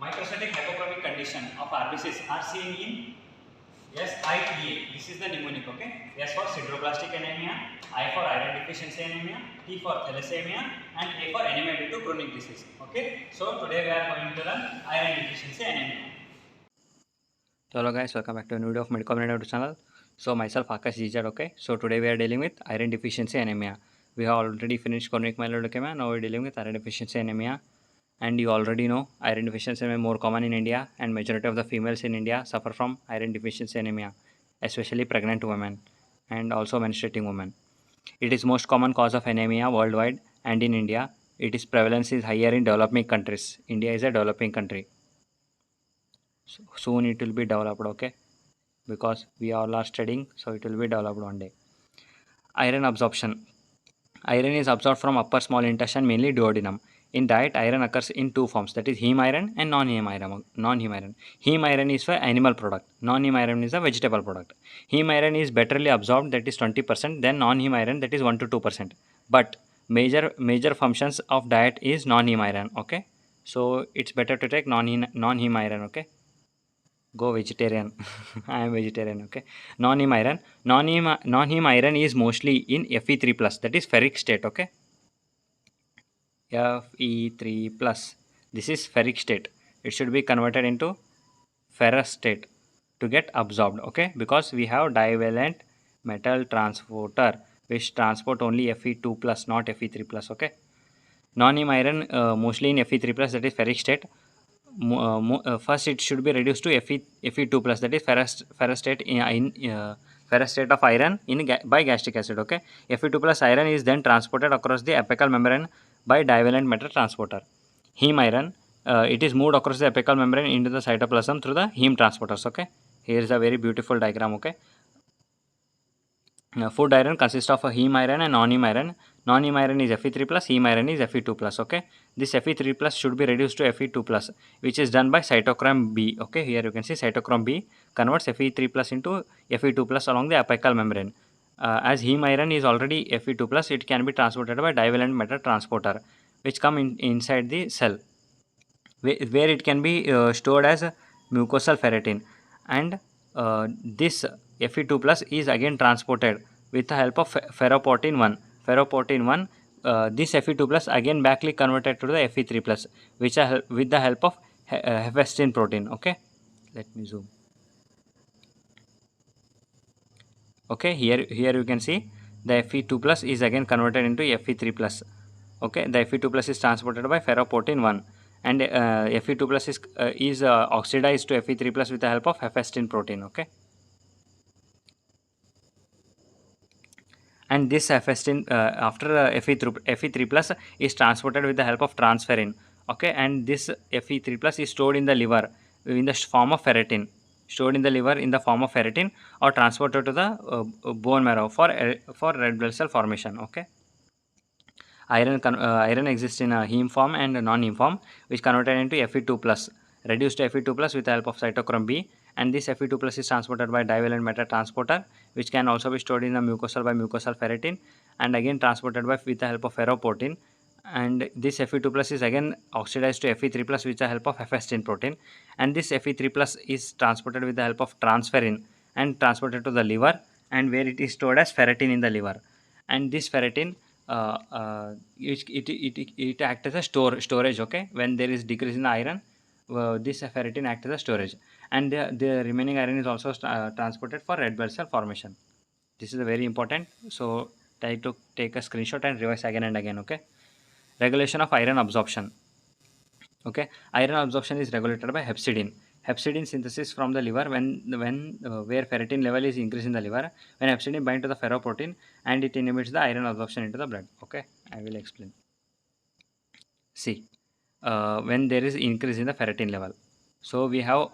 microstatic hypochromic condition of RBCs are seen in SITA. This is the mnemonic, okay? S for sideroblastic anemia, I for iron deficiency anemia, T for thalassemia, and A for anemia due to chronic disease. Okay? So today we are going to learn iron deficiency anemia. So hello guys, welcome back to a new video of Medical YouTube channel. So myself Akash GZ, okay. So today we are dealing with iron deficiency anemia. We have already finished chronic myeloid leukemia. Now we are dealing with iron deficiency anemia. And you already know iron deficiency anemia is more common in India, and majority of the females in India suffer from iron deficiency anemia, especially pregnant women and also menstruating women. It is most common cause of anemia worldwide, and in India, its prevalence is higher in developing countries. India is a developing country. So soon it will be developed, okay, because we all are studying, so it will be developed one day. Iron absorption. Iron is absorbed from upper small intestine, mainly duodenum. In diet, iron occurs in two forms, that is heme iron and non-heme iron. Heme iron is for animal product. Non-heme iron is a vegetable product. Heme iron is betterly absorbed, that is 20%, then non-heme iron, that is 1 to 2%. But major functions of diet is non-heme iron, okay. So it's better to take non-heme iron, okay. Go vegetarian. I am vegetarian, okay. Non-heme iron. Non-heme iron is mostly in Fe3 plus, that is ferric state, okay. Fe3 plus, this is ferric state. It should be converted into ferrous state to get absorbed, okay, because we have divalent metal transporter which transport only Fe2 plus, not Fe3 plus, okay. Non-heme iron mostly in Fe3 plus, that is ferric state. First it should be reduced to Fe2 plus, that is ferrous state ferrous state of iron by gastric acid, okay. Fe2 plus iron is then transported across the apical membrane by divalent metal transporter. Heme iron, it is moved across the apical membrane into the cytoplasm through the heme transporters, okay. Here is a very beautiful diagram, okay. Food iron consists of a heme iron and non-heme iron. Non-heme iron is Fe3 plus, heme iron is Fe2 plus, okay. This Fe3 plus should be reduced to Fe2 plus, which is done by cytochrome B, okay. Here you can see cytochrome B converts Fe3 plus into Fe2 plus along the apical membrane. As heme iron is already Fe2 plus, it can be transported by divalent metal transporter, which come inside the cell, where it can be stored as mucosal ferritin, and this Fe2 plus is again transported with the help of ferroportin 1. Ferroportin 1, this Fe2 plus again backly converted to the Fe3 plus, which are with the help of hephaestin protein, okay. Let me zoom. Okay, here you can see the Fe2 plus is again converted into Fe3 plus, okay. The Fe2 plus is transported by ferroportin 1, and Fe2 plus is oxidized to Fe3 plus with the help of hephaestin protein, okay. And this hephaestin after Fe3 plus is transported with the help of transferrin, okay. And this Fe3 plus is stored in the liver in the form of ferritin, or transported to the bone marrow for red blood cell formation, okay. Iron exists in a heme form and a non-heme form, which converted into Fe2 plus, reduced to Fe2 plus with the help of cytochrome B, and this Fe2 plus is transported by divalent metal transporter, which can also be stored in the mucosal by mucosal ferritin, and again transported by with the help of ferroportin. And this Fe2 plus is again oxidized to Fe3 plus with the help of hephaestin protein, and this Fe3 plus is transported with the help of transferrin and transported to the liver, and where it is stored as ferritin in the liver. And this ferritin it acts as a storage, okay. When there is decrease in the iron, this ferritin acts as a storage, and the remaining iron is also transported for red blood cell formation. This is a very important, so try to take a screenshot and revise again and again, okay. Regulation of iron absorption, okay. Iron absorption is regulated by hepcidin synthesis from the liver when where ferritin level is increased in the liver, when hepcidin bind to the ferroportin, and it inhibits the iron absorption into the blood, okay. I will explain. See, when there is increase in the ferritin level, so we have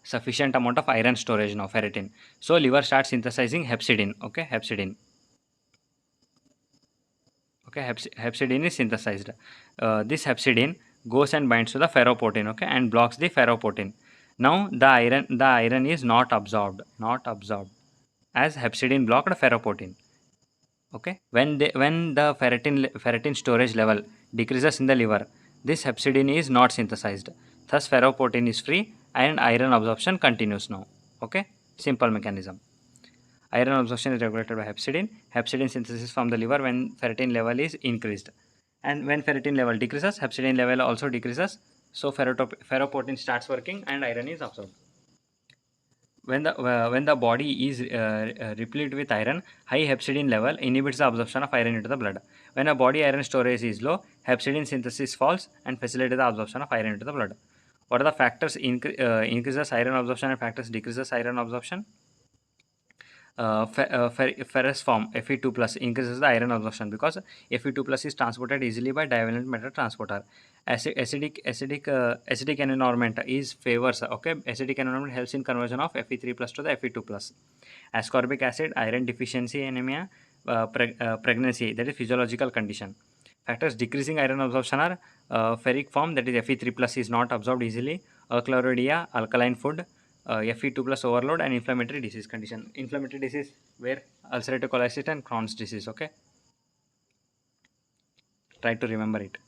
sufficient amount of iron storage now, ferritin, so liver starts synthesizing hepcidin, okay. Hepcidin is synthesized. This hepcidin goes and binds to the ferroportin, okay, and blocks the ferroportin. Now the iron is not absorbed, as hepcidin blocked ferroportin, okay. When the ferritin storage level decreases in the liver, this hepcidin is not synthesized. Thus ferroportin is free and iron absorption continues now. Okay, simple mechanism. Iron absorption is regulated by hepcidin. Hepcidin synthesis from the liver when ferritin level is increased, and when ferritin level decreases, hepcidin level also decreases. So ferroportin starts working and iron is absorbed. When the body is repleted with iron, high hepcidin level inhibits the absorption of iron into the blood. When a body iron storage is low, hepcidin synthesis falls and facilitates the absorption of iron into the blood. What are the factors increases iron absorption and factors decreases iron absorption? Ferrous form Fe2 plus increases the iron absorption because Fe2 plus is transported easily by divalent metal transporter. Acidic environment is favors. Okay, acidic environment helps in conversion of Fe3 plus to the Fe2 plus. Ascorbic acid, iron deficiency anemia, pregnancy, that is physiological condition. Factors decreasing iron absorption are ferric form, that is Fe3 plus is not absorbed easily, achlorodia, alkaline food, Fe2 plus overload, and inflammatory disease condition. Inflammatory disease where ulcerative colitis and Crohn's disease. Okay, try to remember it.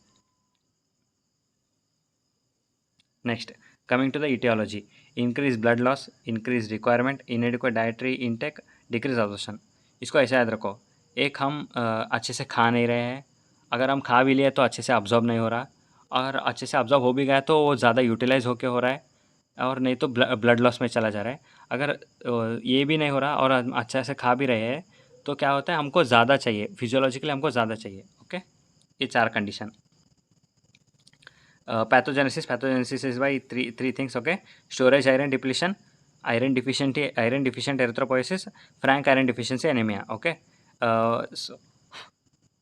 Next, coming to the etiology, increased blood loss, increased requirement, inadequate dietary intake, decreased absorption. इसको ऐसे याद रखो, एक हम अच्छे से खा नहीं रहे हैं, अगर हम खा भी लिए तो अच्छे से अब्जॉर्ब नहीं हो रहा, और अच्छे से अब्जॉर्ब हो भी गया तो वो ज़्यादा यूटिलाइज होकर हो रहा है, और नहीं तो ब्लड लॉस में चला जा रहा है. अगर ये भी नहीं हो रहा और हम अच्छे से खा भी रहे हैं तो क्या होता है, हमको ज़्यादा चाहिए, फिजियोलॉजिकली हमको ज़्यादा चाहिए. ओके, ये 4 condition. Pathogenesis is by three things. Okay, storage iron depletion, iron deficient erythropoiesis, frank iron deficiency anemia. Okay,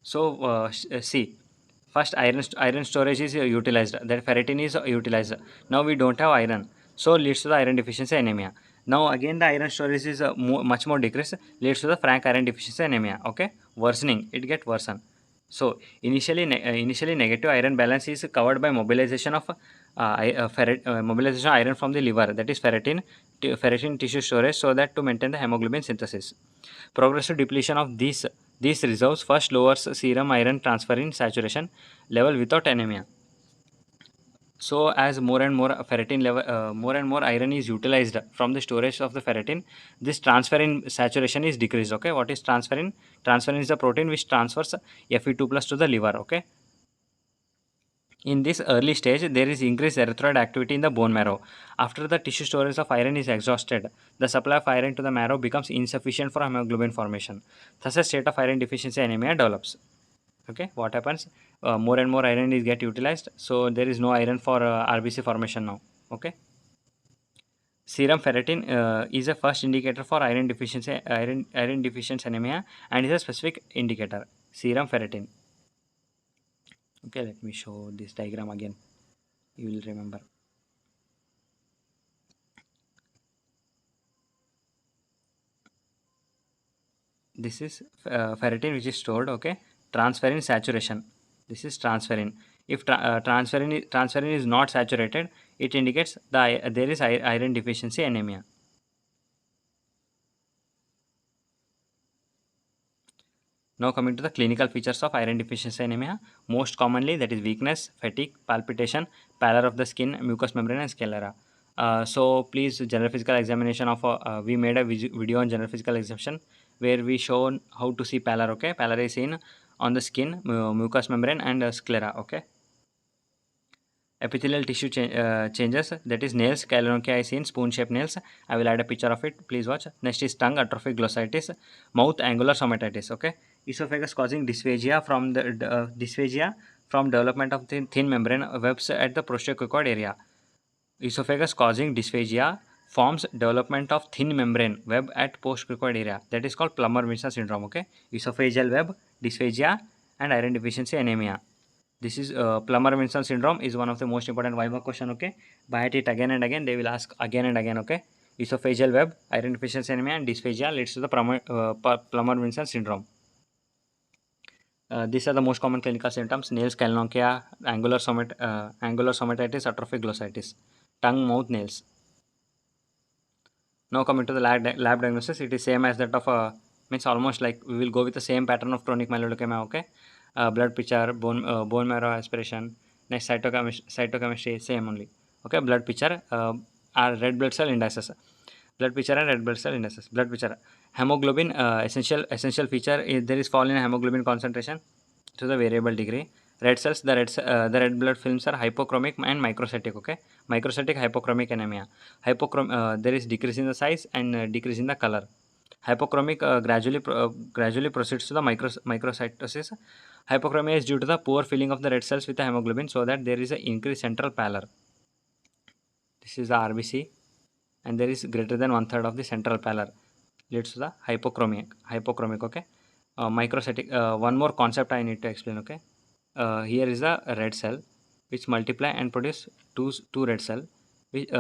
see, first iron storage is utilized, that ferritin is utilized. Now we don't have iron, so leads to the iron deficiency anemia. Now again the iron storage is much more decreased, leads to the frank iron deficiency anemia. Okay, worsening, it get worsen. So initially negative iron balance is covered by mobilization of mobilization of iron from the liver, that is ferritin tissue storage, so that to maintain the hemoglobin synthesis. Progressive depletion of these reserves first lowers serum iron transferrin saturation level without anemia. So as more and more ferritin level, more and more iron is utilized from the storage of the ferritin, this transferrin saturation is decreased. Okay, what is transferrin? Transferrin is the protein which transfers Fe2 plus to the liver. Okay, in this early stage, there is increased erythroid activity in the bone marrow. After the tissue storage of iron is exhausted, the supply of iron to the marrow becomes insufficient for hemoglobin formation. Thus, a state of iron deficiency anemia develops. Okay, what happens? More and more iron is get utilized, so there is no iron for RBC formation now. Okay. Serum ferritin is a first indicator for iron deficiency anemia and is a specific indicator. Serum ferritin. Okay, let me show this diagram again. You will remember. This is ferritin which is stored. Okay, transferrin saturation. This is transferrin. If transferrin is not saturated, it indicates there is iron deficiency anemia. Now coming to the clinical features of iron deficiency anemia, most commonly that is weakness, fatigue, palpitation, pallor of the skin, mucous membrane, and sclera. So please, general physical examination of we made a video on general physical examination where we shown how to see pallor. Okay, pallor is seen on the skin, mucous membrane, and sclera. Okay. Epithelial tissue changes, that is nails, Kalinowski is seen, spoon shaped nails. I will add a picture of it, please watch. Next is tongue, atrophic glossitis, mouth, angular stomatitis. Okay, esophagus causing dysphagia from development of thin membrane webs at the prostocricoid area. Esophagus causing dysphagia forms development of thin membrane web at postcricoid area, that is called Plummer-Vinson syndrome. Okay, esophageal web, dysphagia, and iron deficiency anemia. This is Plummer-Vinson syndrome is one of the most important Viva question. Okay, by it again and again, they will ask again and again. Okay, esophageal web, iron deficiency anemia, and dysphagia leads to the Plummer-Vinson syndrome. These are the most common clinical symptoms: nails, Kalinowski, angular stomatitis, atrophic glossitis, tongue, mouth, nails. Now coming to the lab diagnosis, it is same as that of means almost like we will go with the same pattern of chronic myeloid leukemia. Okay, blood picture, bone marrow aspiration, next cytochemistry, same only. Okay, blood picture are red blood cell indices. Blood picture and red blood cell indices. Blood picture, hemoglobin, essential feature is there is fall in hemoglobin concentration to the variable degree. Red cells, the red blood films are hypochromic and microcytic. Okay, microcytic hypochromic anemia. There is decrease in the size and decrease in the color. Hypochromic gradually proceeds to the microcytosis. Hypochromia is due to the poor filling of the red cells with the hemoglobin, so that there is an increased central pallor. This is the RBC, and there is greater than 1/3 of the central pallor, leads to the hypochromic. Okay, microcytic. One more concept I need to explain. Okay, here is the red cell which multiply and produce two red cell. Which,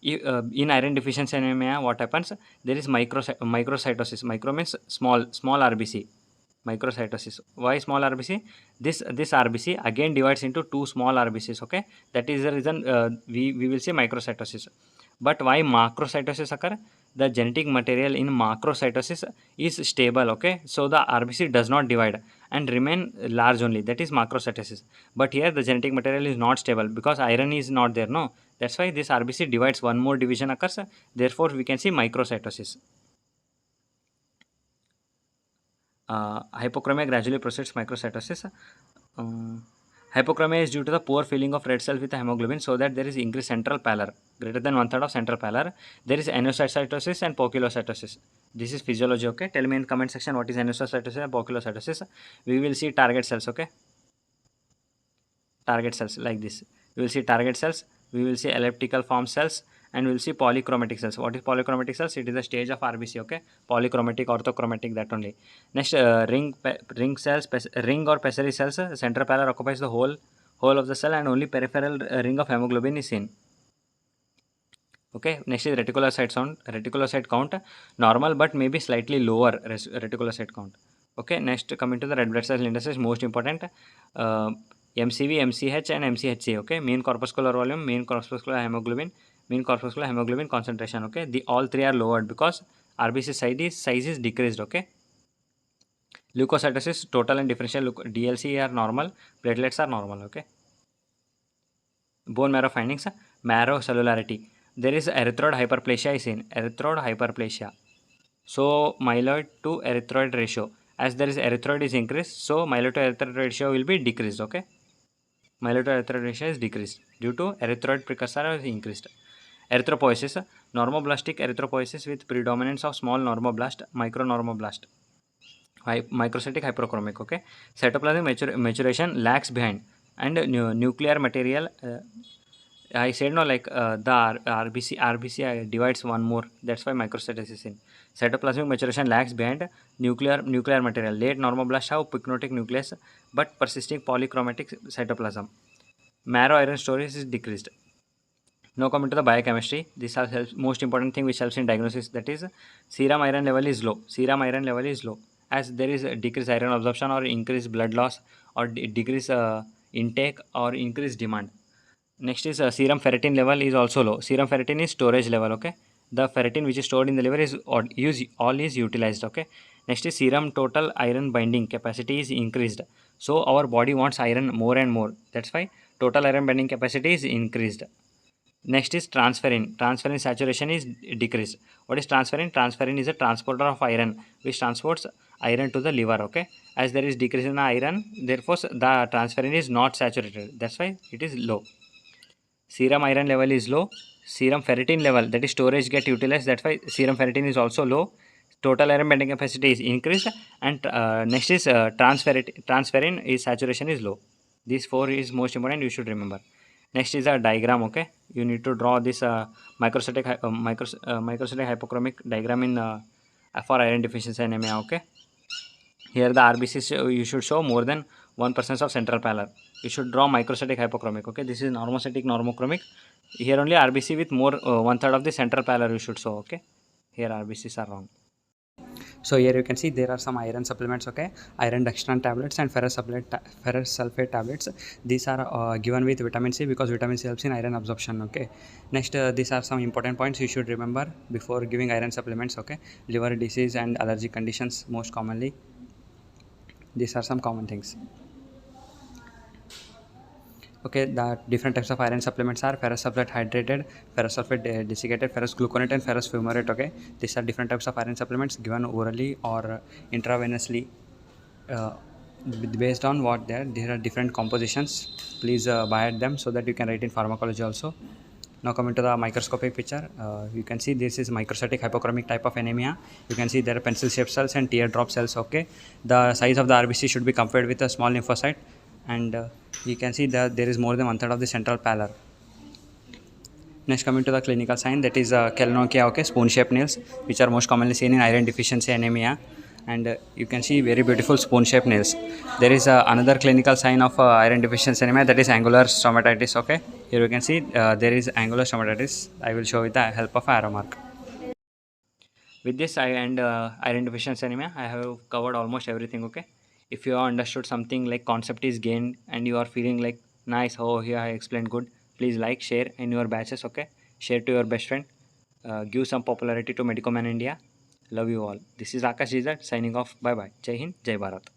in iron deficiency anemia, what happens? There is microcytosis. Micro means small RBC. Microcytosis. Why small RBC? This RBC again divides into two small RBCs. Okay, that is the reason we will say microcytosis. But why macrocytosis occur? The genetic material in macrocytosis is stable. Okay, so the RBC does not divide and remain large only. That is macrocytosis. But here the genetic material is not stable because iron is not there. No, that's why this RBC divides. One more division occurs. Therefore, we can see microcytosis. Hypochromia gradually proceeds microcytosis. Hypochromia is due to the poor filling of red cells with hemoglobin, so that there is increased central pallor, greater than 1/3 of central pallor. There is anocytosis and poikilocytosis. This is physiology. Okay, tell me in comment section what is anocytosis and poikilocytosis. We will see target cells. Okay, target cells like this. We will see target cells. We will see elliptical form cells, and we will see polychromatic cells. What is polychromatic cells? It is the stage of RBC. Okay, polychromatic, orthochromatic, that only. Next, ring cells, ring or pessary cells. Central pallor occupies the whole of the cell, and only peripheral ring of hemoglobin is seen. Okay, next is reticulocyte count normal, but maybe slightly lower reticulocyte count. Okay, next coming to the red blood cell indices, most important, MCV, MCH and MCHC. Okay, mean corpuscular volume, mean corpuscular hemoglobin, mean corpuscular hemoglobin concentration. Okay, the all three are lowered because RBC size is decreased. Okay, leukocytosis, total and differential DLC are normal, platelets are normal. Okay, bone marrow findings, marrow cellularity. There is erythroid hyperplasia is in erythroid hyperplasia. So myeloid to erythroid ratio. As there is erythroid is increased, so myeloid to erythroid ratio will be decreased. Okay, myeloid to erythroid ratio is decreased due to erythroid precursor is increased. Erythropoiesis, normoblastic erythropoiesis with predominance of small normoblast, micronormoblast. Microcytic hyperchromic. Okay, cytoplasmic maturation lags behind, and nuclear material. I said no, like the RBC divides one more. That's why microcytosis in cytoplasmic maturation lags behind nuclear material. Late normoblasts have pycnotic nucleus but persisting polychromatic cytoplasm. Marrow iron storage is decreased. Now coming to the biochemistry, this helps, most important thing which helps in diagnosis, that is serum iron level is low. Serum iron level is low as there is a decreased iron absorption or increased blood loss or decreased intake or increased demand. Next is serum ferritin level is also low. Serum ferritin is storage level. Okay, the ferritin which is stored in the liver is all is utilized. Okay, next is serum total iron binding capacity is increased. So our body wants iron more and more. That's why total iron binding capacity is increased. Next is transferrin. Transferrin saturation is decreased. What is transferrin? Transferrin is a transporter of iron which transports iron to the liver. Okay, as there is decrease in the iron, therefore the transferrin is not saturated. That's why it is low. Serum iron level is low. Serum ferritin level, that is storage, get utilized. That's why serum ferritin is also low. Total iron binding capacity is increased, and next is transferrin is saturation is low. These four is most important. You should remember. Next is a diagram. Okay, you need to draw this microcytic hypochromic diagram in for iron deficiency anemia. Okay, here the RBCs you should show more than 1% of central pallor. You should draw microcytic hypochromic. Okay, this is normocytic normochromic. Here only RBC with more 1/3 of the central pallor you should show. Okay, here RBCs are wrong. So here you can see there are some iron supplements. Okay, iron dextran tablets and ferrous sulfate tablets. These are given with vitamin C because vitamin C helps in iron absorption. Okay, next these are some important points you should remember before giving iron supplements. Okay, liver disease and allergic conditions most commonly. These are some common things. Okay, the different types of iron supplements are ferrous sulfate hydrated, ferrous sulfate desiccated, ferrous gluconate, and ferrous fumarate. Okay, these are different types of iron supplements given orally or intravenously. Uh, Based on what there are different compositions. Please buy at them so that you can write in pharmacology also. Now coming to the microscopic picture, you can see this is microcytic hypochromic type of anemia. You can see there are pencil shaped cells and teardrop cells. Okay, the size of the RBC should be compared with a small lymphocyte, and you can see that there is more than 1/3 of the central pallor. Next, coming to the clinical sign, that is Kelnokia, okay, spoon-shaped nails, which are most commonly seen in iron deficiency anemia. And you can see very beautiful spoon-shaped nails. There is another clinical sign of iron deficiency anemia, that is angular stomatitis. Okay, here you can see there is angular stomatitis. I will show with the help of arrow mark. With this iron deficiency anemia, I have covered almost everything. Okay, if you have understood something like concept is gained and you are feeling like nice, oh here I explained good, please like, share in your batches. Okay, share to your best friend, give some popularity to Medicoman India. Love you all. This is Akash Jizat signing off. Bye bye. Jai Hind, Jai Bharat.